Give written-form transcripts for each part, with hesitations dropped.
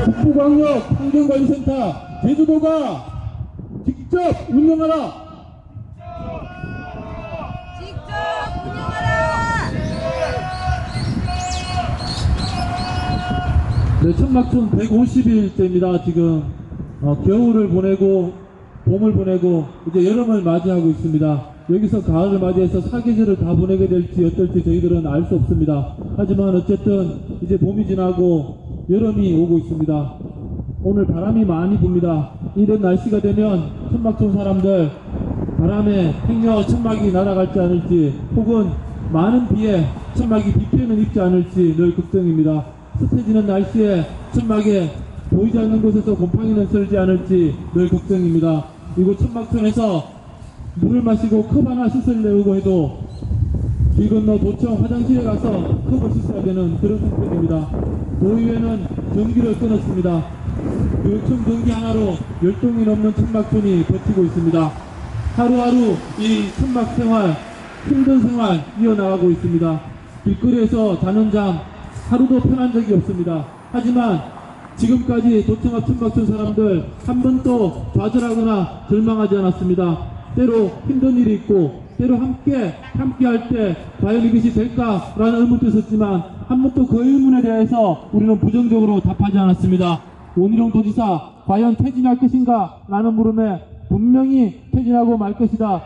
북부광역 환경관리센터 제주도가 직접 운영하라. 네, 천막촌 150일째입니다. 지금 겨울을 보내고 봄을 보내고 이제 여름을 맞이하고 있습니다. 여기서 가을을 맞이해서 사계절을 다 보내게 될지 어떨지 저희들은 알 수 없습니다. 하지만 어쨌든 이제 봄이 지나고 여름이 오고 있습니다. 오늘 바람이 많이 붑니다. 이런 날씨가 되면 천막촌 사람들 바람에 행여 천막이 날아갈지 않을지 혹은 많은 비에 천막이 비피해는 입지 않을지 늘 걱정입니다. 습해지는 날씨에 천막에 보이지 않는 곳에서 곰팡이는 썰지 않을지 늘 걱정입니다. 이곳 천막촌에서 물을 마시고 컵 하나 씻을 내우고 해도 길 건너 도청 화장실에 가서 컵을 씻어야 되는 그런 형편입니다. 도의회는 전기를 끊었습니다. 요청 전기 하나로 10동이 넘는 천막촌이 버티고 있습니다. 하루하루 이 천막 생활, 힘든 생활 이어나가고 있습니다. 길거리에서 자는 잠 하루도 편한 적이 없습니다. 하지만 지금까지 도청 앞 천막촌 사람들 한 번도 좌절하거나 절망하지 않았습니다. 때로 힘든 일이 있고 때로 함께 할 때 과연 이것이 될까라는 의문도 있었지만 한 번도 그 의문에 대해서 우리는 부정적으로 답하지 않았습니다. 원희룡 도지사 과연 퇴진할 것인가 라는 물음에 분명히 퇴진하고 말 것이다.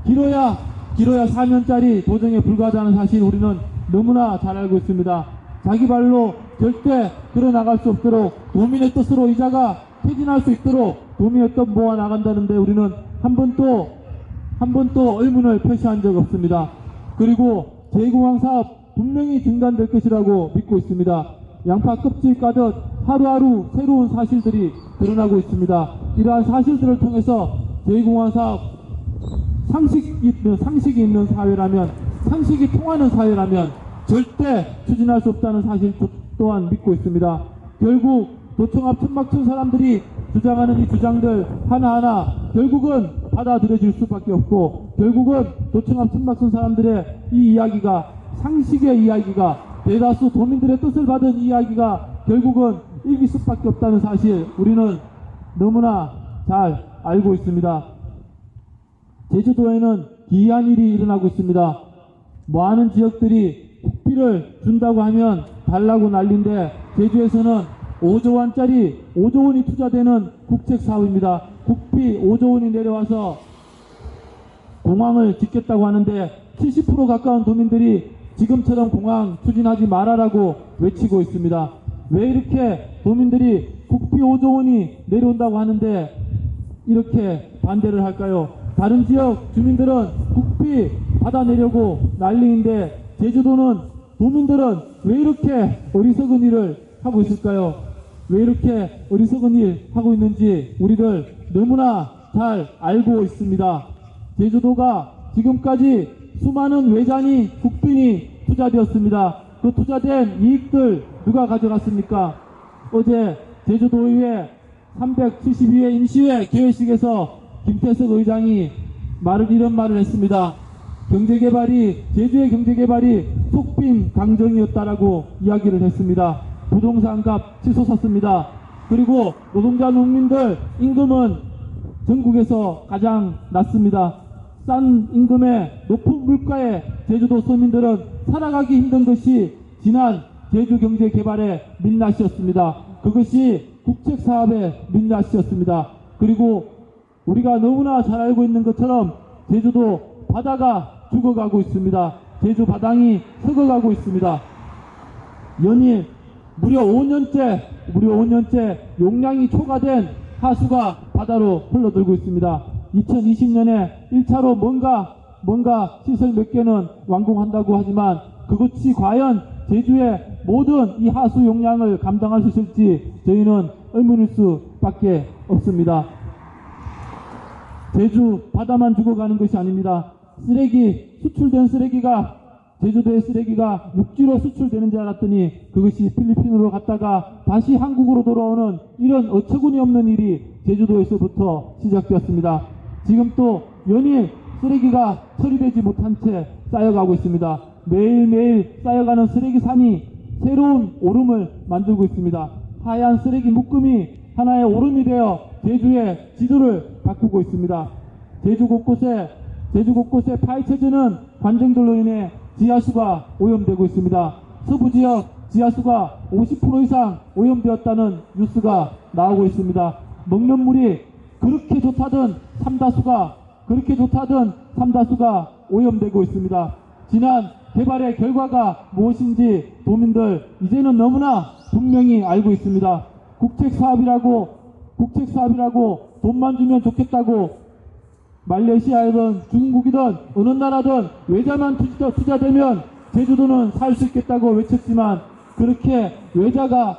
길어야 4년짜리 도정에 불과하다는 사실 우리는 너무나 잘 알고 있습니다. 자기 발로 절대 걸어나갈 수 없도록 도민의 뜻으로 이자가 퇴진할 수 있도록 도민의 뜻 모아 나간다는데 우리는 한 번도 의문을 표시한 적 없습니다. 그리고 제2공항 사업 분명히 중단될 것이라고 믿고 있습니다. 양파 껍질 까듯 하루하루 새로운 사실들이 드러나고 있습니다. 이러한 사실들을 통해서 제2공항 사업 상식이 있는 사회라면, 상식이 통하는 사회라면 절대 추진할 수 없다는 사실 또한 믿고 있습니다. 결국 도청 앞 천막촌 사람들이 주장하는 이 주장들 하나하나 결국은 받아들여질 수밖에 없고, 결국은 도청 앞 천막촌 사람들의 이 이야기가, 상식의 이야기가, 대다수 도민들의 뜻을 받은 이야기가 결국은 이길 수밖에 없다는 사실 우리는 너무나 잘 알고 있습니다. 제주도에는 기이한 일이 일어나고 있습니다. 많은 지역들이 국비를 준다고 하면 달라고 난리인데 제주에서는 5조 원짜리 5조 원이 투자되는 국책 사업입니다. 국비 5조 원이 내려와서 공항을 짓겠다고 하는데 70% 가까운 도민들이 지금처럼 공항 추진하지 말아라고 외치고 있습니다. 왜 이렇게 도민들이 국비 5조 원이 내려온다고 하는데 이렇게 반대를 할까요? 다른 지역 주민들은 국비 받아내려고 난리인데 제주도는 도민들은 왜 이렇게 어리석은 일을 하고 있을까요? 왜 이렇게 어리석은 일 하고 있는지 우리들 너무나 잘 알고 있습니다. 제주도가 지금까지 수많은 외잔이 국빈이 투자되었습니다. 그 투자된 이익들 누가 가져갔습니까? 어제 제주도의회 372회 임시회 개회식에서 김태석 의장이 이런 말을 했습니다. 제주의 경제개발이 속빈 강정이었다라고 이야기를 했습니다. 부동산값 치솟았습니다. 그리고 노동자 농민들 임금은 전국에서 가장 낮습니다. 싼 임금에 높은 물가에 제주도 서민들은 살아가기 힘든 것이 지난 제주경제개발의 민낯이었습니다. 그것이 국책사업의 민낯이었습니다. 그리고 우리가 너무나 잘 알고 있는 것처럼 제주도 바다가 죽어가고 있습니다. 제주 바닥이 썩어가고 있습니다. 연일 무려 5년째 용량이 초과된 하수가 바다로 흘러들고 있습니다. 2020년에 1차로 뭔가 시설 몇 개는 완공한다고 하지만 그것이 과연 제주의 모든 이 하수 용량을 감당할 수 있을지 저희는 의문일 수밖에 없습니다. 제주 바다만 죽어가는 것이 아닙니다. 수출된 쓰레기가, 제주도의 쓰레기가 육지로 수출되는 줄 알았더니 그것이 필리핀으로 갔다가 다시 한국으로 돌아오는 이런 어처구니 없는 일이 제주도에서부터 시작되었습니다. 지금 또 연일 쓰레기가 처리되지 못한 채 쌓여가고 있습니다. 매일매일 쌓여가는 쓰레기산이 새로운 오름을 만들고 있습니다. 하얀 쓰레기 묶음이 하나의 오름이 되어 제주의 지도를 바꾸고 있습니다. 제주 곳곳에 파헤쳐지는 관정들로 인해 지하수가 오염되고 있습니다. 서부 지역 지하수가 50% 이상 오염되었다는 뉴스가 나오고 있습니다. 먹는 물이 그렇게 좋다던 삼다수가 오염되고 있습니다. 지난 개발의 결과가 무엇인지 도민들 이제는 너무나 분명히 알고 있습니다. 국책 사업이라고 돈만 주면 좋겠다고 말레이시아이든 중국이든 어느 나라든 외자만 투자되면 제주도는 살 수 있겠다고 외쳤지만 그렇게 외자가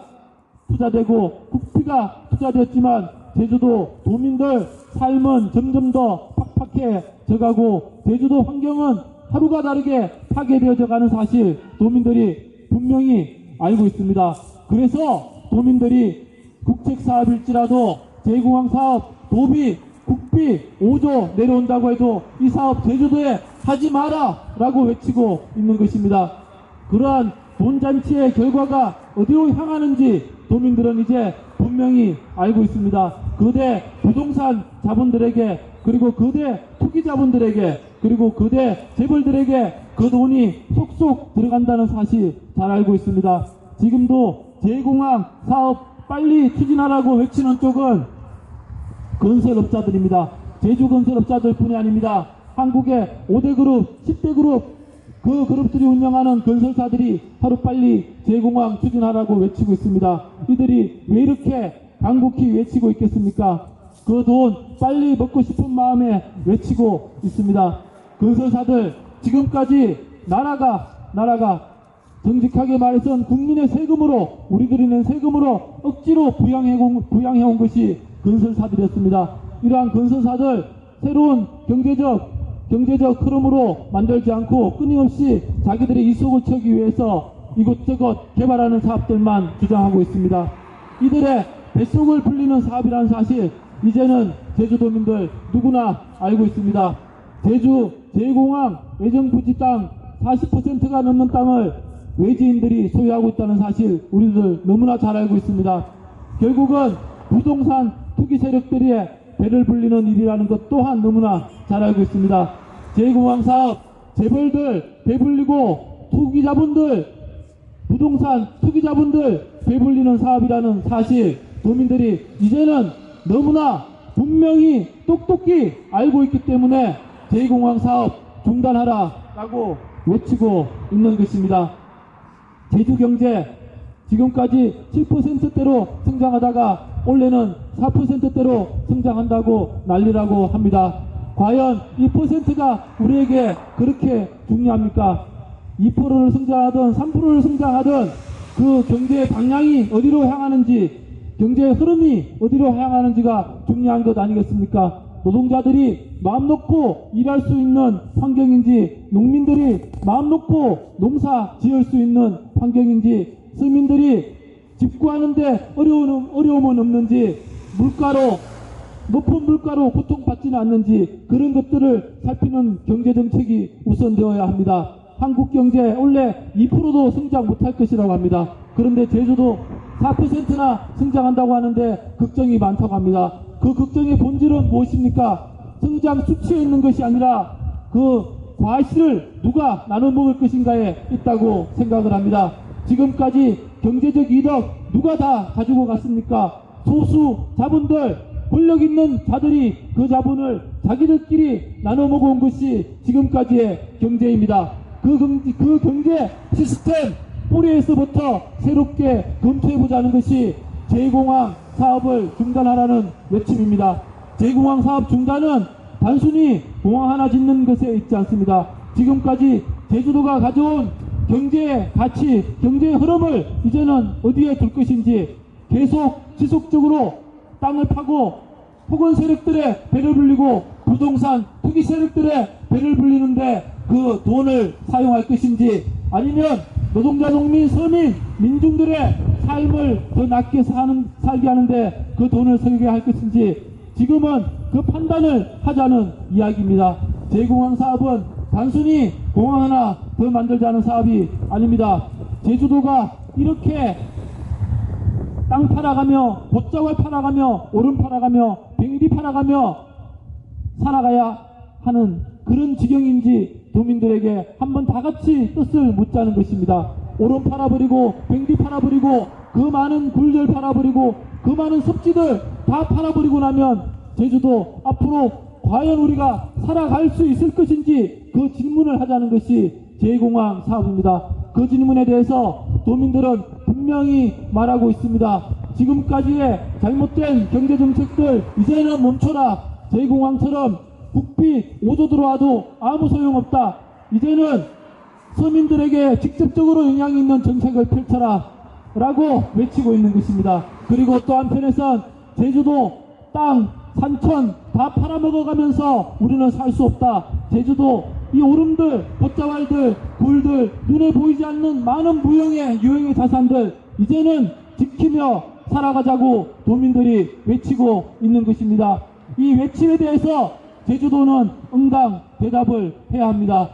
투자되고 국비가 투자되었지만 제주도 도민들 삶은 점점 더 팍팍해져가고 제주도 환경은 하루가 다르게 파괴되어져 가는 사실 도민들이 분명히 알고 있습니다. 그래서 도민들이 국책사업일지라도 제2공항 사업 도비 국비 5조 내려온다고 해도 이 사업 제주도에 하지 마라 라고 외치고 있는 것입니다. 그러한 돈잔치의 결과가 어디로 향하는지 도민들은 이제 분명히 알고 있습니다. 거대 부동산 자본들에게 그리고 거대 투기자본들에게 그리고 거대 재벌들에게 그 돈이 속속 들어간다는 사실 잘 알고 있습니다. 지금도 제2공항 사업 빨리 추진하라고 외치는 쪽은 건설업자들입니다. 제주 건설업자들 뿐이 아닙니다. 한국의 5대 그룹, 10대 그룹 그 그룹들이 운영하는 건설사들이 하루빨리 제2공항 추진하라고 외치고 있습니다. 이들이 왜 이렇게 간곡히 외치고 있겠습니까? 그 돈 빨리 먹고 싶은 마음에 외치고 있습니다. 건설사들 지금까지 나라가 정직하게 말해서 국민의 세금으로 우리들이 낸 세금으로 억지로 부양해온 것이 건설사들이었습니다. 이러한 건설사들 새로운 경제적 흐름으로 만들지 않고 끊임없이 자기들의 이속을 채우기 위해서 이곳저곳 개발하는 사업들만 주장하고 있습니다. 이들의 뱃속을 불리는 사업이라는 사실 이제는 제주도민들 누구나 알고 있습니다. 제주 제2공항 예정부지 땅 40%가 넘는 땅을 외지인들이 소유하고 있다는 사실 우리들 너무나 잘 알고 있습니다. 결국은 부동산 투기 세력들의 배를 불리는 일이라는 것 또한 너무나 잘 알고 있습니다. 제2공항 사업 재벌들 배불리고 투기자본들 부동산 투기자본들 배불리는 사업이라는 사실 도민들이 이제는 너무나 분명히 똑똑히 알고 있기 때문에 제2공항 사업 중단하라 라고 외치고 있는 것입니다. 제주경제 지금까지 7%대로 성장하다가 올해는 4%대로 성장한다고 난리라고 합니다. 과연 2%가 우리에게 그렇게 중요합니까? 2%를 성장하든 3%를 성장하든 그 경제의 방향이 어디로 향하는지 경제의 흐름이 어디로 향하는지가 중요한 것 아니겠습니까? 노동자들이 마음 놓고 일할 수 있는 환경인지 농민들이 마음 놓고 농사 지을 수 있는 환경인지 서민들이 집 구하는데 어려움은 없는지 높은 물가로 고통받지는 않는지 그런 것들을 살피는 경제정책이 우선되어야 합니다. 한국 경제 원래 2%도 성장 못할 것이라고 합니다. 그런데 제주도 4%나 성장한다고 하는데 걱정이 많다고 합니다. 그 걱정의 본질은 무엇입니까? 성장 수치에 있는 것이 아니라 그 과실을 누가 나눠 먹을 것인가에 있다고 생각을 합니다. 지금까지 경제적 이득 누가 다 가지고 갔습니까? 소수 자본들, 권력 있는 자들이 그 자본을 자기들끼리 나눠 먹어온 것이 지금까지의 경제입니다. 그 경제 시스템 뿌리에서부터 새롭게 검토해보자는 것이 제2공항 사업을 중단하라는 외침입니다. 제2공항 사업 중단은 단순히 공항 하나 짓는 것에 있지 않습니다. 지금까지 제주도가 가져온 경제의 가치, 경제의 흐름을 이제는 어디에 둘 것인지 계속 지속적으로 땅을 파고 폭언 세력들의 배를 불리고 부동산 투기 세력들의 배를 불리는데 그 돈을 사용할 것인지 아니면 노동자, 농민, 서민, 민중들의 삶을 더 낫게 살게 하는데 그 돈을 쓰게 할 것인지 지금은 그 판단을 하자는 이야기입니다. 제2공항 사업은 단순히 공항 하나 더 만들자는 사업이 아닙니다. 제주도가 이렇게 땅 팔아가며 봇자왈 팔아가며 오름 팔아가며 백리 팔아가며 살아가야 하는 그런 지경인지 도민들에게 한번 다 같이 뜻을 묻자는 것입니다. 오름 팔아버리고 백리 팔아버리고 그 많은 굴들 팔아버리고 그 많은 섭지들 다 팔아버리고 나면 제주도 앞으로 과연 우리가 살아갈 수 있을 것인지 그 질문을 하자는 것이 제2공항 사업입니다. 그 질문에 대해서 도민들은 분명히 말하고 있습니다. 지금까지의 잘못된 경제정책들 이제는 멈춰라. 제2공항처럼 국비 5조 들어와도 아무 소용없다. 이제는 서민들에게 직접적으로 영향이 있는 정책을 펼쳐라 라고 외치고 있는 것입니다. 그리고 또 한편에선 제주도 땅, 산천 다 팔아먹어가면서 우리는 살 수 없다. 제주도 이 오름들, 봇자왈들, 굴들, 눈에 보이지 않는 많은 무형의 유형의 자산들 이제는 지키며 살아가자고 도민들이 외치고 있는 것입니다. 이 외침에 대해서 제주도는 응당 대답을 해야 합니다.